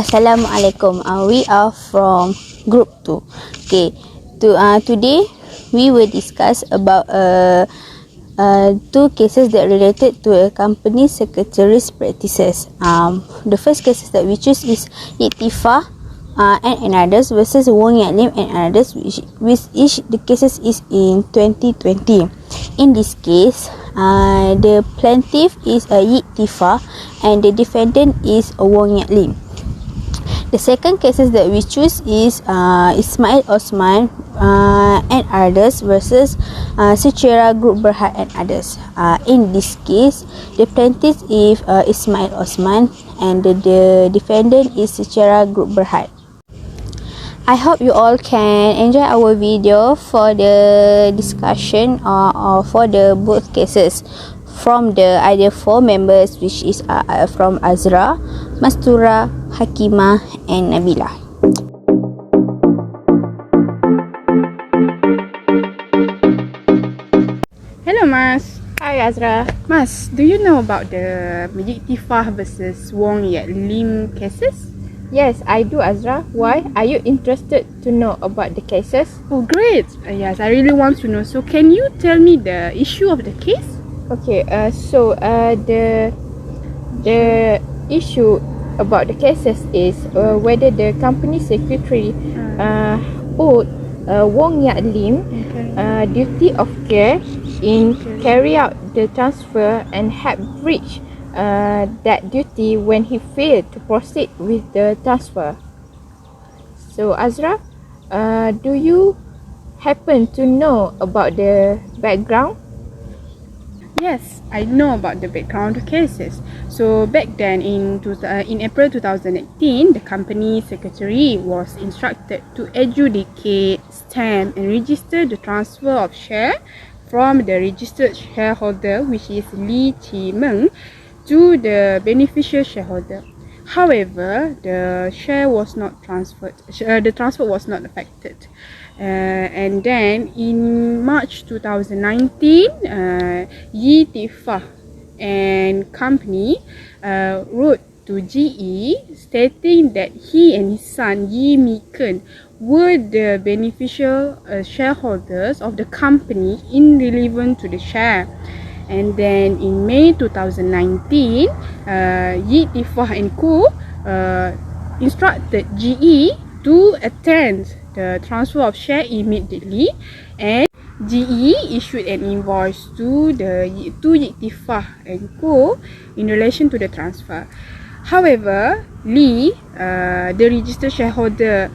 Assalamualaikum. We are from group 2. Okay. Today we will discuss about two cases that related to a company secretary's practices. The first cases that we choose is Ittifaq and others versus Wong Lim and others, which each the cases is in 2020. In this case, the plaintiff is Ittifaq and the defendant is Wong Lim. The second cases that we choose is ISMAIL Osman and others versus SEACERA Group BERHAD and others. In this case, the plaintiff is ISMAIL Osman and the defendant is SEACERA Group BERHAD. I hope you all can enjoy our video for the discussion or for the both cases from the other four members, which is from AZRA, MASTURA, HAKEEMAH and NABILAH. Hello Mas. Hi Azra. Mas, do you know about the Ittifaq versus Wong Lim cases? Yes, I do, Azra. Why? Are you interested to know about the cases? Oh great. Yes, I really want to know. So can you tell me the issue of the case? Okay, the issue about the cases is whether the company secretary owed Wong Lim duty of care in carry out the transfer and had breached that duty when he failed to proceed with the transfer. So Azra, do you happen to know about the background? Yes, I know about the background of cases. So back then in April 2018, the company secretary was instructed to adjudicate, stamp and register the transfer of share from the registered shareholder, which is Lee Chi Meng, to the beneficial shareholder. However, the share was not transferred. The transfer was not affected. And then in March 2019, Ittifaq and company wrote to GE stating that he and his son Yi Mi-ken were the beneficial shareholders of the company in relevant to the share. And then in May 2019, Ittifaq and Co instructed GE to attend the transfer of share immediately, and GE issued an invoice to Ittifaq and Co in relation to the transfer. However, Lee, the registered shareholder,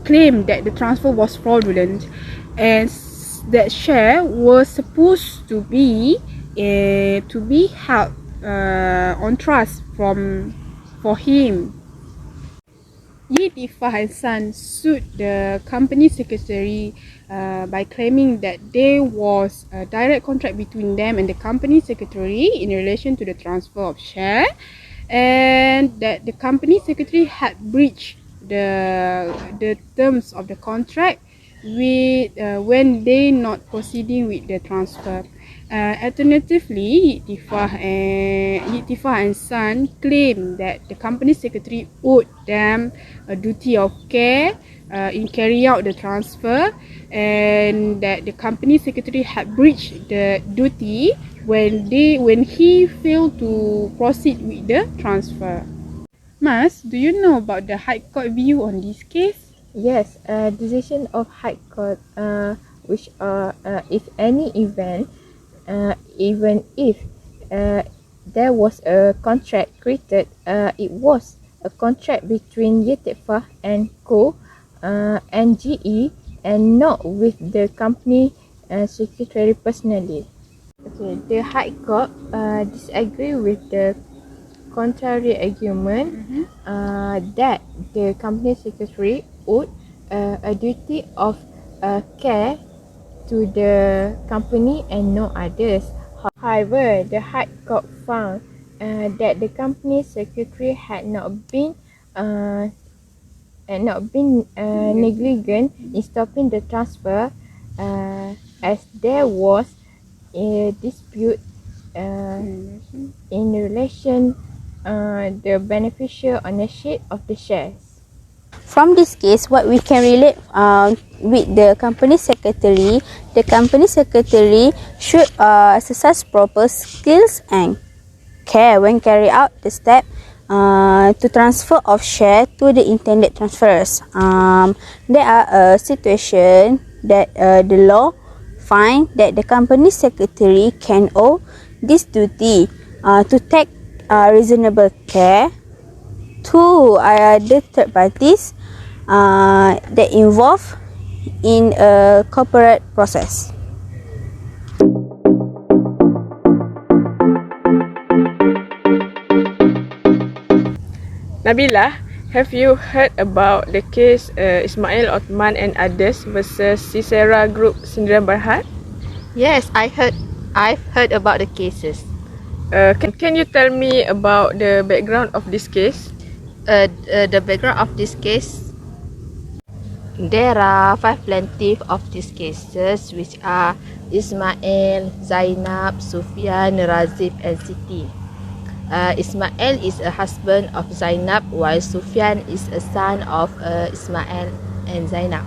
claimed that the transfer was fraudulent and that share was supposed to be held on trust for him. Ittifaq and Son sued the company secretary by claiming that there was a direct contract between them and the company secretary in relation to the transfer of share, and that the company secretary had breached the terms of the contract with when they not proceeding with the transfer. Alternatively, Ittifaq and Son claim that the company secretary owed them a duty of care in carrying out the transfer, and that the company secretary had breached the duty when he failed to proceed with the transfer. Mas, do you know about the High Court view on this case? Yes, decision of High Court, which if any event, even if there was a contract created, it was a contract between Ittifaq and Co and GE and not with the company secretary personally. Okay, the High Court disagree with the contrary argument that the company secretary owed a duty of care to the company and no others. However, the High Court found that the company secretary had not been negligent in stopping the transfer, as there was a dispute in relation the beneficial ownership of the shares. From this case, what we can relate with the company secretary should exercise proper skills and care when carry out the step to transfer of share to the intended transfers. There are a situation that the law find that the company secretary can owe this duty to take reasonable care to the third parties that involved in a corporate process. Nabilah, have you heard about the case ISMAIL, OTHMAN and others versus SEACERA Group Syndrome BERHAD? Yes, I've heard about the cases. Can you tell me about the background of this case? The background of this case, there are 5 plaintiffs of these cases, which are Ismail, Zainab, Sufyan, Razif and Siti. Ismail is a husband of Zainab, while Sufyan is a son of Ismail and Zainab.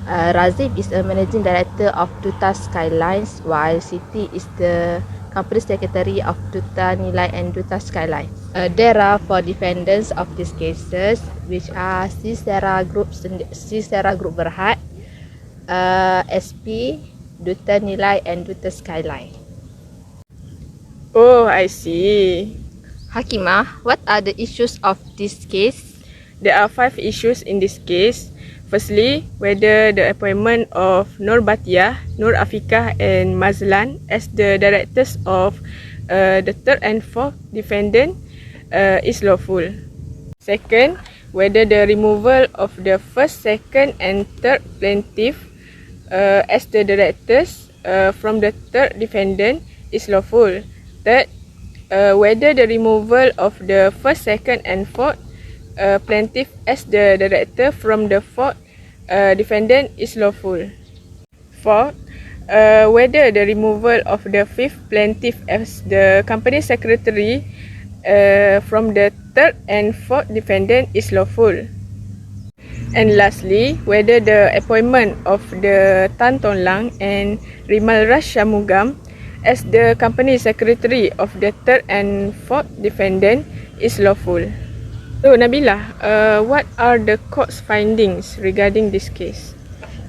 Razif is a managing director of Duta Skylines, while Siti is the company secretary of Duta Nilai and Duta Skylines. There are 4 defendants of these cases, which are SEACERA Group BERHAD, SP, Duta Nilai and Duta Skyline. Oh, I see. HAKEEMAH, what are the issues of this case? There are 5 issues in this case. Firstly, whether the appointment of Nur Batiah, Nur Afikah and Mazlan as the directors of the third and fourth defendant is lawful. Second, whether the removal of the first, second and third plaintiff as the directors from the third defendant is lawful. Third, whether the removal of the first, second and fourth plaintiff as the director from the fourth defendant is lawful. Fourth, whether the removal of the fifth plaintiff as the company secretary from the third and fourth defendant is lawful. And lastly, whether the appointment of the Tan Ton Lang and Rimal Rash Shamugam as the company secretary of the third and fourth defendant is lawful. So Nabilah, what are the court's findings regarding this case?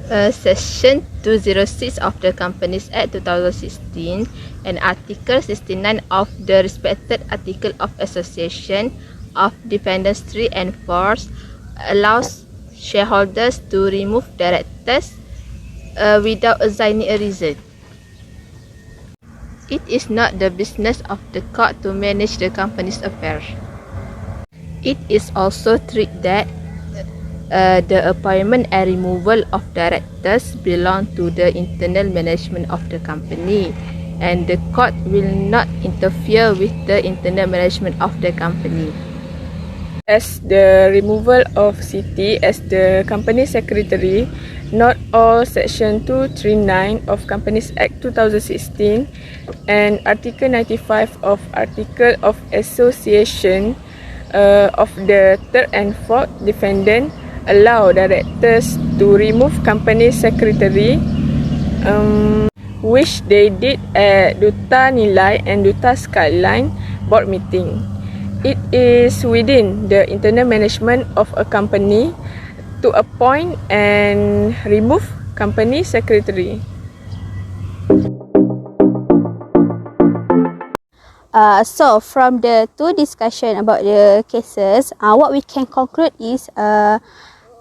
Section 206 of the Companies Act 2016 and Article 69 of the respected Article of Association of Defendants 3 and 4 allows shareholders to remove directors without assigning a reason. It is not the business of the court to manage the company's affairs. It is also true that the appointment and removal of directors belong to the internal management of the company, and the court will not interfere with the internal management of the company. As the removal of Siti as the company secretary, not all Section 239 of Companies Act 2016 and Article 95 of Article of Association of the third and fourth defendant allow directors to remove company secretary, which they did at Duta Nilai and Duta Skyline board meeting. It is within the internal management of a company to appoint and remove company secretary. So from the 2 discussion about the cases, what we can conclude is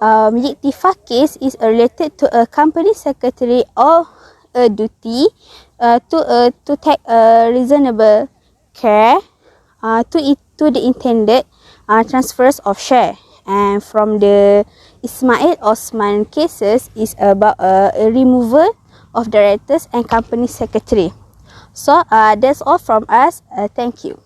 Yiktifa case is related to a company secretary or a duty to take a reasonable care to the intended transfers of share. And from the Ismail Osman cases is about a removal of directors and company secretary. So that's all from us. Thank you.